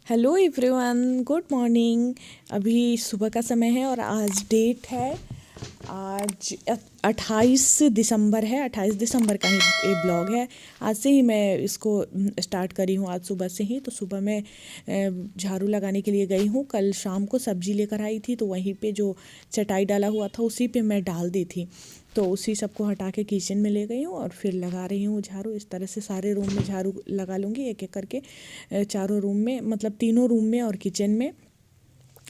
Hello everyone, good morning. अभी सुबह का समय है और आज डेट है, आज 28 दिसंबर है। 28 दिसंबर का ही ये ब्लॉग है। आज से ही मैं इसको स्टार्ट करी हूँ, आज सुबह से ही। तो सुबह मैं झाड़ू लगाने के लिए गई हूँ। कल शाम को सब्जी लेकर आई थी, तो वहीं पे जो चटाई डाला हुआ था उसी पे मैं डाल दी थी। तो उसी सबको हटा के किचन में ले गई हूँ और फिर लगा रही हूँ झाड़ू। इस तरह से सारे रूम में झाड़ू लगा लूँगी, एक एक करके, चारों रूम में, मतलब तीनों रूम में और किचन में।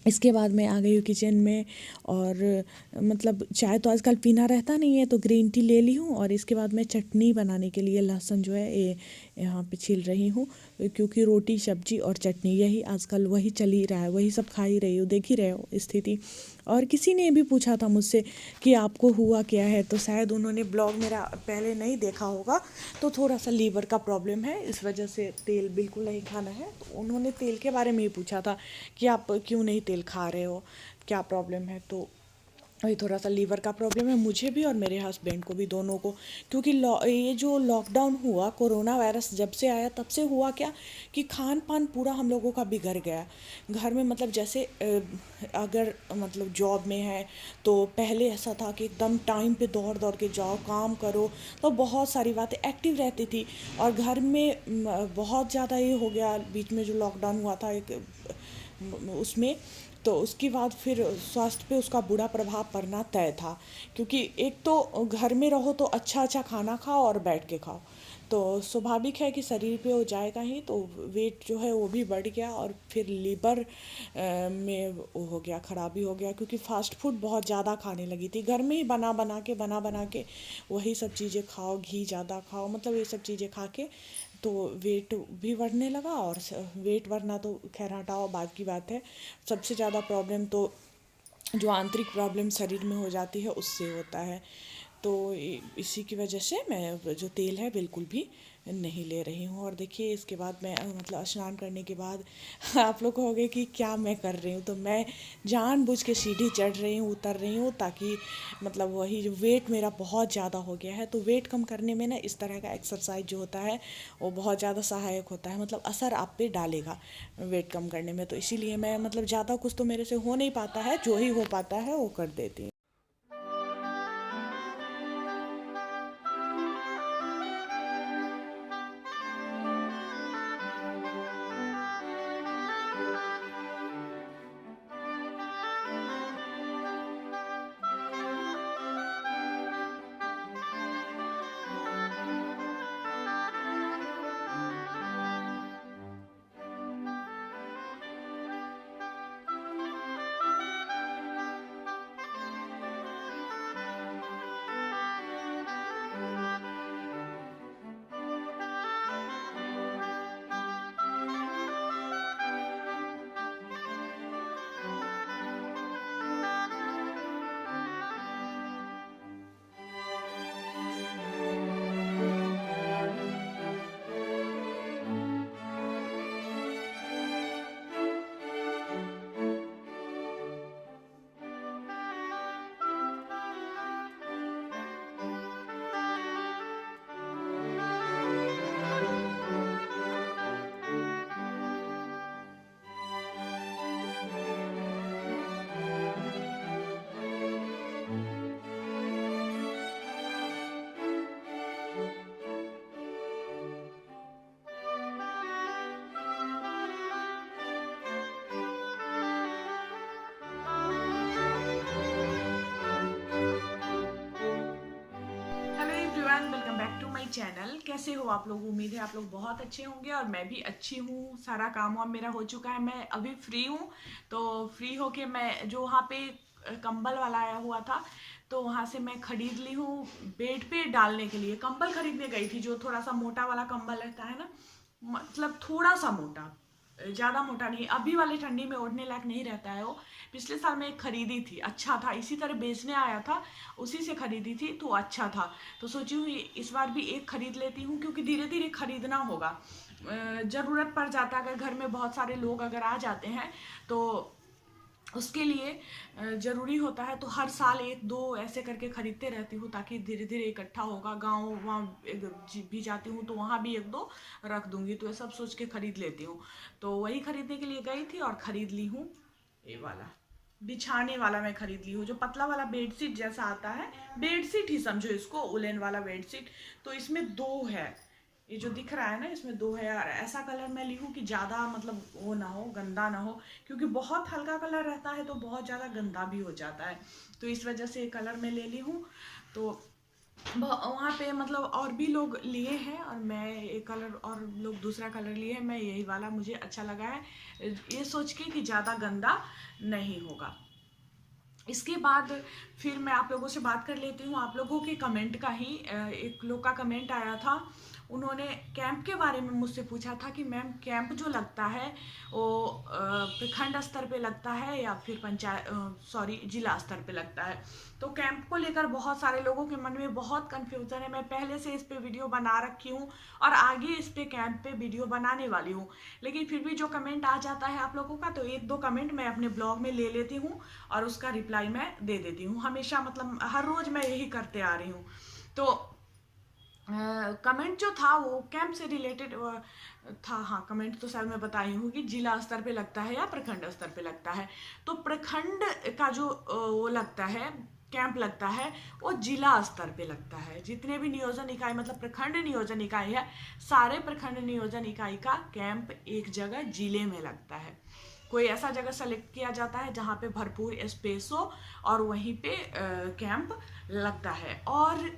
इसके बाद मैं आ गई हूँ किचन में और मतलब चाय तो आजकल पीना रहता नहीं है, तो ग्रीन टी ले ली हूँ। और इसके बाद मैं चटनी बनाने के लिए लहसुन जो है ये यहाँ पे छील रही हूँ, क्योंकि रोटी सब्जी और चटनी यही आजकल वही चल ही रहा है, वही सब खा ही रही हो, देख ही रहे हो स्थिति। और किसी ने भी पूछा था मुझसे कि आपको हुआ क्या है, तो शायद उन्होंने ब्लॉग मेरा पहले नहीं देखा होगा। तो थोड़ा सा लीवर का प्रॉब्लम है, इस वजह से तेल बिल्कुल नहीं खाना है। तो उन्होंने तेल के बारे में ही पूछा था कि आप क्यों नहीं तेल खा रहे हो, क्या प्रॉब्लम है। तो वही थोड़ा सा लीवर का प्रॉब्लम है मुझे भी और मेरे हस्बैंड को भी, दोनों को। क्योंकि ये जो लॉकडाउन हुआ, कोरोना वायरस जब से आया तब से हुआ क्या कि खान पान पूरा हम लोगों का बिगड़ गया घर में। मतलब जैसे अगर मतलब जॉब में है तो पहले ऐसा था कि एकदम टाइम पे दौड़ दौड़ के जाओ, काम करो, तो बहुत सारी बातें एक्टिव रहती थी। और घर में बहुत ज़्यादा ये हो गया बीच में जो लॉकडाउन हुआ था एक उसमें। तो उसके बाद फिर स्वास्थ्य पे उसका बुरा प्रभाव पड़ना तय था। क्योंकि एक तो घर में रहो तो अच्छा अच्छा खाना खाओ और बैठ के खाओ, तो स्वाभाविक है कि शरीर पे वो जाएगा ही। तो वेट जो है वो भी बढ़ गया और फिर लीवर में वो हो गया, खराबी हो गया। क्योंकि फास्ट फूड बहुत ज़्यादा खाने लगी थी, घर में ही बना बना के वही सब चीज़ें खाओ, घी ज़्यादा खाओ, मतलब ये सब चीज़ें खा के तो वेट भी बढ़ने लगा। और वेट बढ़ना तो खैर हटाओ, बात की बात है। सबसे ज़्यादा प्रॉब्लम तो जो आंतरिक प्रॉब्लम शरीर में हो जाती है उससे होता है। तो इसी की वजह से मैं जो तेल है बिल्कुल भी नहीं ले रही हूँ। और देखिए इसके बाद मैं मतलब स्नान करने के बाद आप लोग कहोगे कि क्या मैं कर रही हूँ, तो मैं जानबूझ के सीढ़ी चढ़ रही हूँ, उतर रही हूँ, ताकि मतलब वही जो वेट मेरा बहुत ज़्यादा हो गया है। तो वेट कम करने में ना इस तरह का एक्सरसाइज जो होता है वो बहुत ज़्यादा सहायक होता है, मतलब असर आप पे डालेगा वेट कम करने में। तो इसीलिए मैं मतलब ज़्यादा कुछ तो मेरे से हो नहीं पाता है, जो ही हो पाता है वो कर देती हूँ। Hello everyone, welcome back to my channel. कैसे हो आप लोग? उम्मीद है आप लोग बहुत अच्छे होंगे और मैं भी अच्छी हूँ। सारा काम वाम मेरा हो चुका है, मैं अभी फ्री हूँ। तो फ्री होके मैं जो वहाँ पे कंबल वाला आया हुआ था, तो वहाँ से मैं खरीद ली हूँ बेड पे डालने के लिए। कंबल खरीदने गई थी, जो थोड़ा सा मोटा वाला कंबल रहता है ना, मतलब थोड़ा सा मोटा, ज़्यादा मोटा नहीं। अभी वाले ठंडी में ओढ़ने लायक नहीं रहता है वो। पिछले साल मैं एक खरीदी थी, अच्छा था, इसी तरह बेचने आया था, उसी से खरीदी थी तो अच्छा था। तो सोची हूँ इस बार भी एक खरीद लेती हूँ, क्योंकि धीरे धीरे खरीदना होगा। ज़रूरत पड़ जाता है, अगर घर में बहुत सारे लोग अगर आ जाते हैं तो उसके लिए ज़रूरी होता है, तो हर साल 1-2 ऐसे करके ख़रीदते रहती हूँ ताकि धीरे धीरे इकट्ठा होगा। गाँव वहाँ भी जाती हूँ तो वहाँ भी 1-2 रख दूँगी, तो ये सब सोच के ख़रीद लेती हूँ। तो वही ख़रीदने के लिए गई थी और ख़रीद ली हूँ ये वाला बिछाने वाला। मैं ख़रीद ली हूँ जो पतला वाला बेडशीट जैसा आता है, बेडशीट ही समझो इसको, उलेन वाला बेडशीट। तो इसमें 2 है, ये जो दिख रहा है ना इसमें 2 है। और ऐसा कलर मैं ली हूँ कि ज़्यादा मतलब वो ना हो, गंदा ना हो, क्योंकि बहुत हल्का कलर रहता है तो बहुत ज़्यादा गंदा भी हो जाता है। तो इस वजह से ये कलर मैं ले ली हूँ। तो वहाँ पे मतलब और भी लोग लिए हैं और मैं एक कलर और लोग दूसरा कलर लिए हैं, मैं यही वाला मुझे अच्छा लगा है, ये सोच के कि ज़्यादा गंदा नहीं होगा। इसके बाद फिर मैं आप लोगों से बात कर लेती हूँ आप लोगों के कमेंट का ही। एक लोग का कमेंट आया था, उन्होंने कैंप के बारे में मुझसे पूछा था कि मैम कैंप जो लगता है वो प्रखंड स्तर पे लगता है या फिर जिला स्तर पे लगता है। तो कैंप को लेकर बहुत सारे लोगों के मन में बहुत कन्फ्यूज़न है। मैं पहले से इस पे वीडियो बना रखी हूँ और आगे इस पे कैंप पे वीडियो बनाने वाली हूँ, लेकिन फिर भी जो कमेंट आ जाता है आप लोगों का, तो 1-2 कमेंट मैं अपने ब्लॉग में ले लेती हूँ और उसका रिप्लाई मैं दे देती हूँ। हमेशा मतलब हर रोज़ मैं यही करते आ रही हूँ। तो कमेंट जो था वो कैंप से रिलेटेड था। हाँ, कमेंट तो शायद मैं बताई हूँ कि जिला स्तर पे लगता है या प्रखंड स्तर पे लगता है। तो प्रखंड का जो वो लगता है, कैंप लगता है, वो जिला स्तर पे लगता है। जितने भी नियोजन इकाई मतलब प्रखंड नियोजन इकाई है, सारे प्रखंड नियोजन इकाई का कैंप एक जगह जिले में लगता है। कोई ऐसा जगह सेलेक्ट किया जाता है जहाँ पे भरपूर स्पेस हो और वहीं पे कैंप लगता है। और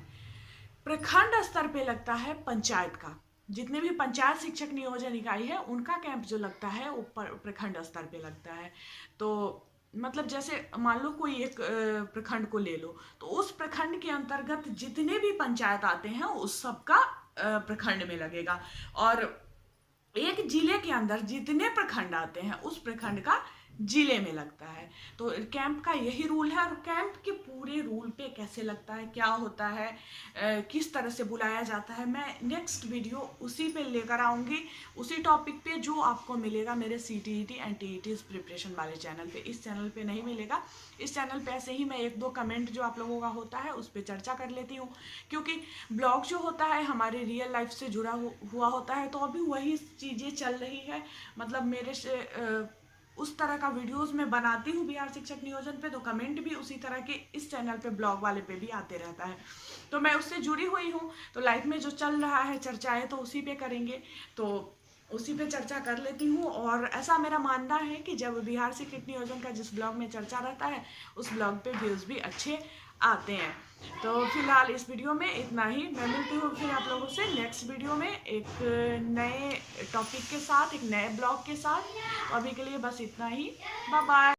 प्रखंड स्तर पे लगता है पंचायत का, जितने भी पंचायत शिक्षक नियोजन इकाई है उनका कैंप जो लगता है वो प्रखंड स्तर पे लगता है। तो मतलब जैसे मान लो कोई एक प्रखंड को ले लो, तो उस प्रखंड के अंतर्गत जितने भी पंचायत आते हैं उस सबका प्रखंड में लगेगा। और एक जिले के अंदर जितने प्रखंड आते हैं उस प्रखंड का जिले में लगता है। तो कैंप का यही रूल है। और कैंप के पूरे रूल पे कैसे लगता है, क्या होता है, किस तरह से बुलाया जाता है, मैं नेक्स्ट वीडियो उसी पे लेकर आऊँगी, उसी टॉपिक पे जो आपको मिलेगा मेरे CTET एंड TET प्रिपरेशन वाले चैनल पे। इस चैनल पे नहीं मिलेगा। इस चैनल पे ऐसे ही मैं 1-2 कमेंट जो आप लोगों का होता है उस पर चर्चा कर लेती हूँ, क्योंकि ब्लॉग जो होता है हमारे रियल लाइफ से जुड़ा हुआ होता है। तो अभी वही चीज़ें चल रही है, मतलब मेरे से उस तरह का वीडियोस मैं बनाती हूँ बिहार शिक्षक नियोजन पे, तो कमेंट भी उसी तरह के इस चैनल पे ब्लॉग वाले पे भी आते रहता है। तो मैं उससे जुड़ी हुई हूँ, तो लाइफ में जो चल रहा है चर्चाएं तो उसी पे करेंगे, तो उसी पे चर्चा कर लेती हूँ। और ऐसा मेरा मानना है कि जब बिहार शिक्षक नियोजन का जिस ब्लॉग में चर्चा रहता है उस ब्लॉग पे व्यूज़ भी अच्छे आते हैं। तो फिलहाल इस वीडियो में इतना ही। मैं मिलती हूँ फिर आप लोगों से नेक्स्ट वीडियो में एक नए टॉपिक के साथ, एक नए ब्लॉग के साथ। अभी के लिए बस इतना ही। Bye bye.